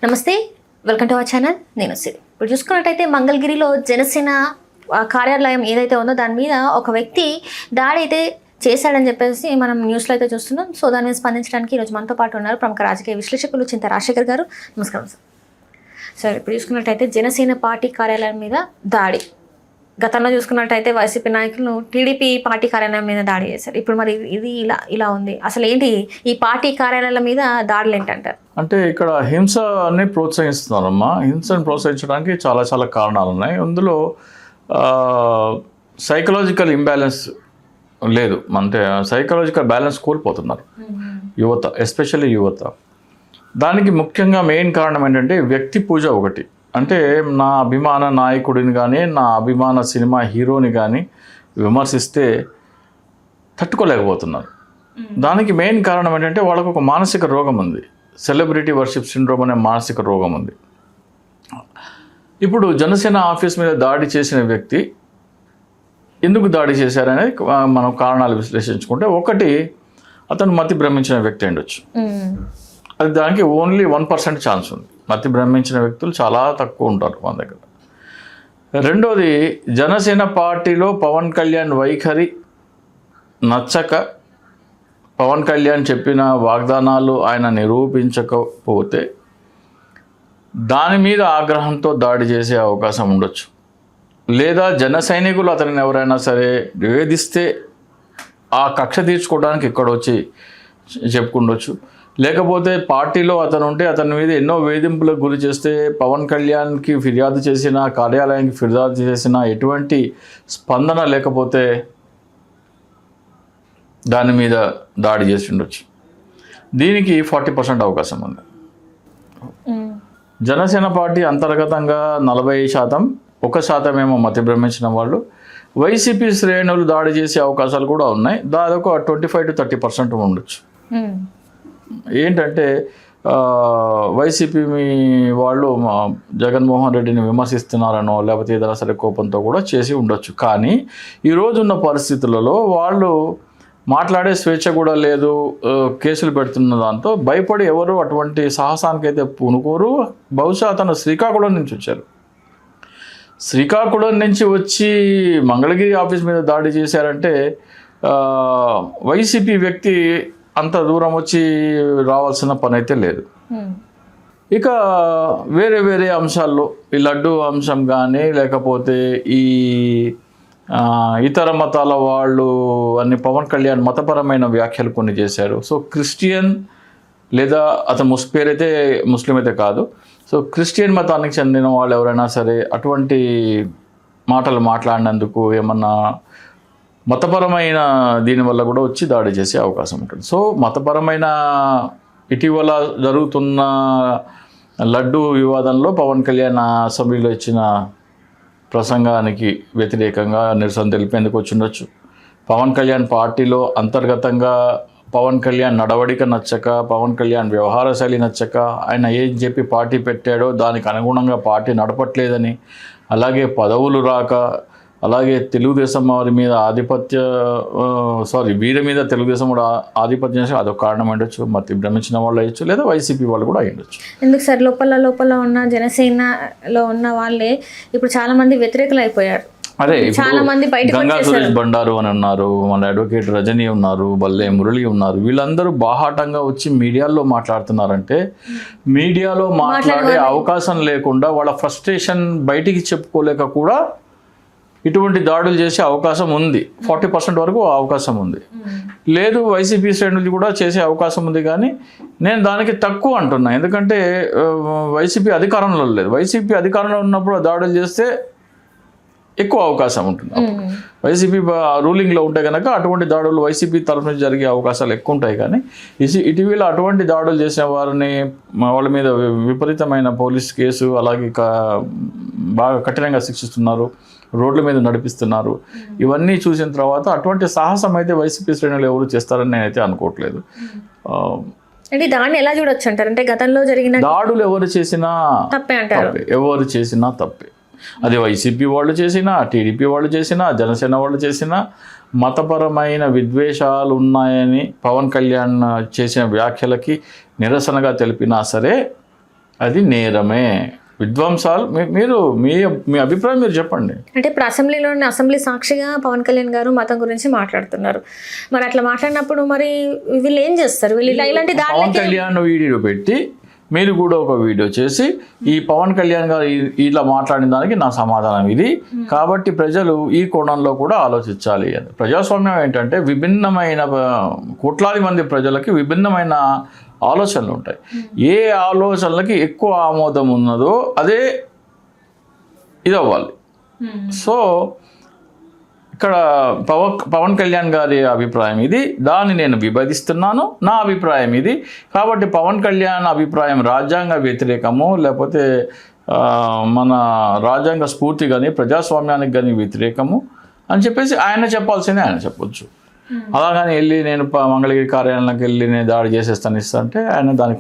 నమస్తే, welcome to our channel. నేను సిరి. ఇప్పుడు చూసుకున్నట్టయితే మంగళగిరిలో జనసేన కార్యాలయం ఏదైతే ఉందో దాని మీద ఒక వ్యక్తి దాడి అయితే చేశాడని చెప్పేసి మనం న్యూస్లో అయితే చూస్తున్నాం. సో దాని మీద స్పందించడానికి ఈరోజు మనతో పాటు ఉన్నారు ప్రముఖ రాజకీయ విశ్లేషకులు చింత రాజశేఖర్ గారు. నమస్కారం సార్. సార్, ఇప్పుడు చూసుకున్నట్టయితే జనసేన పార్టీ కార్యాలయం మీద దాడి, గతంలో చూసుకున్నట్టయితే వైసీపీ నాయకులు టీడీపీ పార్టీ కార్యాలయం మీద దాడి చేశారు. ఇప్పుడు మరి ఇది ఇలా ఉంది. అసలు ఏంటి ఈ పార్టీ కార్యాలయాల మీద దాడులు ఏంటంటారు? అంటే ఇక్కడ హింసని ప్రోత్సహిస్తున్నారమ్మా. హింసను ప్రోత్సహించడానికి చాలా కారణాలు ఉన్నాయి. అందులో సైకలాజికల్ ఇంబ్యాలెన్స్ లేదు, అంటే సైకలాజికల్ బ్యాలెన్స్ కోల్పోతున్నారు యువత, ఎస్పెషల్లీ యువత. దానికి ముఖ్యంగా మెయిన్ కారణం ఏంటంటే వ్యక్తి పూజ ఒకటి. అంటే నా అభిమాన నాయకుడిని కానీ నా అభిమాన సినిమా హీరోని కానీ విమర్శిస్తే తట్టుకోలేకపోతున్నారు. దానికి మెయిన్ కారణం ఏంటంటే వాళ్ళకు ఒక మానసిక రోగం ఉంది, సెలబ్రిటీ వర్షిప్ సిండ్రోమ్ అనే మానసిక రోగం ఉంది. ఇప్పుడు జనసేన ఆఫీస్ మీద దాడి చేసిన వ్యక్తి ఎందుకు దాడి చేశారనేది మనం కారణాలు విశ్లేషించుకుంటే, ఒకటి అతను మతి భ్రమించిన వ్యక్తి ఉండొచ్చు. అది దానికి ఓన్లీ 1% ఛాన్స్ ఉంది. మతి భ్రమించిన వ్యక్తులు చాలా తక్కువ ఉంటారు మన దగ్గర. రెండోది, జనసేన పార్టీలో పవన్ కళ్యాణ్ వైఖరి నచ్చక, పవన్ కళ్యాణ్ చెప్పిన వాగ్దానాలు ఆయన నిరూపించకపోతే దాని మీద ఆగ్రహంతో దాడి చేసే అవకాశం ఉండొచ్చు. లేదా జన సైనికులు అతనిని ఎవరైనా సరే వేధిస్తే ఆ కక్ష తీర్చుకోవడానికి ఇక్కడ వచ్చి చెప్పుకుండొచ్చు. లేకపోతే పార్టీలో అతను ఉంటే అతని మీద ఎన్నో వేధింపులకు గురి చేస్తే పవన్ కళ్యాణ్కి ఫిర్యాదు చేసినా, కార్యాలయానికి ఫిర్యాదు చేసినా ఎటువంటి స్పందన లేకపోతే దాని మీద దాడి చేసి ఉండొచ్చు. దీనికి 40% అవకాశం ఉంది. జనసేన పార్టీ అంతర్గతంగా 40%, 1% ఏమో మతి భ్రమించిన వాళ్ళు. వైసీపీ శ్రేణులు దాడి చేసే అవకాశాలు కూడా ఉన్నాయి. దాదాపు 25 to 30% ఉండొచ్చు. ఏంటంటే వైసీపీ వాళ్ళు జగన్మోహన్ రెడ్డిని విమర్శిస్తున్నారనో లేకపోతే ఏదైనా సరే కోపంతో కూడా చేసి ఉండొచ్చు. కానీ ఈరోజున్న పరిస్థితులలో వాళ్ళు మాట్లాడే స్వేచ్ఛ కూడా లేదు, కేసులు పెడుతున్న దాంతో భయపడి ఎవరు అటువంటి సాహసానికైతే పూనుకోరు. బహుశా అతను శ్రీకాకుళం నుంచి వచ్చారు. శ్రీకాకుళం నుంచి వచ్చి మంగళగిరి ఆఫీస్ మీద దాడి చేశారంటే వైసీపీ వ్యక్తి అంత దూరం వచ్చి రావాల్సిన పని అయితే లేదు. ఇక వేరే అంశాల్లో ఈ లడ్డు అంశం కానీ లేకపోతే ఈ ఇతర మతాల వాళ్ళు అన్ని పవన్ కళ్యాణ్ మతపరమైన వ్యాఖ్యలు కొన్ని చేశారు. సో క్రిస్టియన్ లేదా అతను పేరైతే ముస్లిం అయితే కాదు, సో క్రిస్టియన్ మతానికి చెందిన వాళ్ళు ఎవరైనా సరే అటువంటి మాటలు మాట్లాడినందుకు ఏమన్నా మతపరమైన దీనివల్ల కూడా వచ్చి దాడి చేసే అవకాశం ఉంటుంది. సో మతపరమైన ఇటీవల జరుగుతున్న లడ్డు వివాదంలో పవన్ కళ్యాణ్ అసెంబ్లీలో ఇచ్చిన ప్రసంగానికి వ్యతిరేకంగా నిరసన తెలిపేందుకు వచ్చిండొచ్చు. పవన్ కళ్యాణ్ పార్టీలో అంతర్గతంగా పవన్ కళ్యాణ్ నడవడిక నచ్చక, పవన్ కళ్యాణ్ వ్యవహార శైలి నచ్చక, ఆయన ఏం చెప్పి పార్టీ పెట్టాడో దానికి అనుగుణంగా పార్టీ నడపట్లేదని, అలాగే పదవులు రాక, అలాగే తెలుగుదేశం వారి మీద వీరి మీద తెలుగుదేశం కూడా ఆధిపత్యం చేసి అదొక కారణం ఉండొచ్చు. మతి భ్రమించిన వాళ్ళు అయ్యొచ్చు, లేదా వైసీపీ వాళ్ళు కూడా అయ్యుండొచ్చు. ఎందుకు సార్, లోపల ఉన్న జనసేనలో ఉన్న వాళ్ళే ఇప్పుడు చాలా మంది వ్యతిరేకులు అయిపోయారు. అదే చాలా మంది గంగా సురేష్ బండారు అని ఉన్నారు, మన అడ్వకేట్ రజనీ ఉన్నారు, బల్లే మురళి ఉన్నారు. వీళ్ళందరూ బాహాటంగా వచ్చి మీడియాలో మాట్లాడుతున్నారంటే మీడియాలో మాట్లాడే అవకాశం లేకుండా వాళ్ళ ఫ్రస్ట్రేషన్ బయటికి చెప్పుకోలేక కూడా ఇటువంటి దాడులు చేసే అవకాశం ఉంది. 40% వరకు అవకాశం ఉంది. లేదు వైసీపీ శ్రేణులు కూడా చేసే అవకాశం ఉంది. కానీ నేను దానికి తక్కువ అంటున్నా, ఎందుకంటే వైసీపీ అధికారంలో లేదు. వైసీపీ అధికారంలో ఉన్నప్పుడు దాడులు చేస్తే ఎక్కువ అవకాశం ఉంటుంది. వైసీపీ రూలింగ్లో ఉంటే కనుక అటువంటి దాడులు వైసీపీ తరఫు నుంచి జరిగే అవకాశాలు ఎక్కువ ఉంటాయి. కానీ ఇటీవల అటువంటి దాడులు చేసిన వారిని వాళ్ళ మీద విపరీతమైన పోలీస్ కేసు, అలాగే బాగా కఠినంగా శిక్షిస్తున్నారు, రోడ్ల మీద నడిపిస్తున్నారు. ఇవన్నీ చూసిన తర్వాత అటువంటి సాహసం అయితే వైసీపీ శ్రేణులు ఎవరు చేస్తారని నేనైతే అనుకోవట్లేదు. అంటే దాన్ని ఎలా చూడొచ్చు అంటారు? అంటే గతంలో జరిగిన దాడులు ఎవరు చేసినా తప్పే అంటారు. ఎవరు చేసినా తప్పే. అది వైసీపీ వాళ్ళు చేసినా, టీడీపీ వాళ్ళు చేసినా, జనసేన వాళ్ళు చేసినా, మతపరమైన విద్వేషాలు ఉన్నాయని పవన్ కళ్యాణ్ చేసిన వ్యాఖ్యలకి నిరసనగా తెలిపినా సరే అది నేరమే. విధ్వంసాలు మీరు మీ మీ అభిప్రాయం మీరు చెప్పండి. అంటే ఇప్పుడు అసెంబ్లీ సాక్షిగా పవన్ కళ్యాణ్ గారు మతం గురించి మాట్లాడుతున్నారు. మరి అట్లా మాట్లాడినప్పుడు మరి వీళ్ళు ఏం చేస్తారు? వీళ్ళు ఇలాంటి పవన్ కళ్యాణ్ వీడియో పెట్టి మీరు కూడా ఒక వీడియో చేసి ఈ పవన్ కళ్యాణ్ గారు ఇలా మాట్లాడిన దానికి నా సమాధానం ఇది, కాబట్టి ప్రజలు ఈ కోణంలో కూడా ఆలోచించాలి అని. ప్రజాస్వామ్యం ఏంటంటే విభిన్నమైన కోట్లాది మంది ప్రజలకి విభిన్నమైన ఆలోచనలు ఉంటాయి. ఏ ఆలోచనలకి ఎక్కువ ఆమోదం ఉన్నదో అదే ఇది అవ్వాలి. సో ఇక్కడ పవన్ కళ్యాణ్ గారి అభిప్రాయం ఇది, దాన్ని నేను విభజిస్తున్నాను, నా అభిప్రాయం ఇది. కాబట్టి పవన్ కళ్యాణ్ అభిప్రాయం రాజ్యాంగ వ్యతిరేకము, లేకపోతే మన రాజ్యాంగ స్ఫూర్తి కానీ ప్రజాస్వామ్యానికి కానీ వ్యతిరేకము అని చెప్పేసి ఆయన చెప్పాల్సిందే ఆయన చెప్పొచ్చు. అలాగని వెళ్ళి నేను మంగళగిరి కార్యాలయానికి వెళ్ళి నేను దాడి చేసేస్తాను అంటే ఆయన దానికి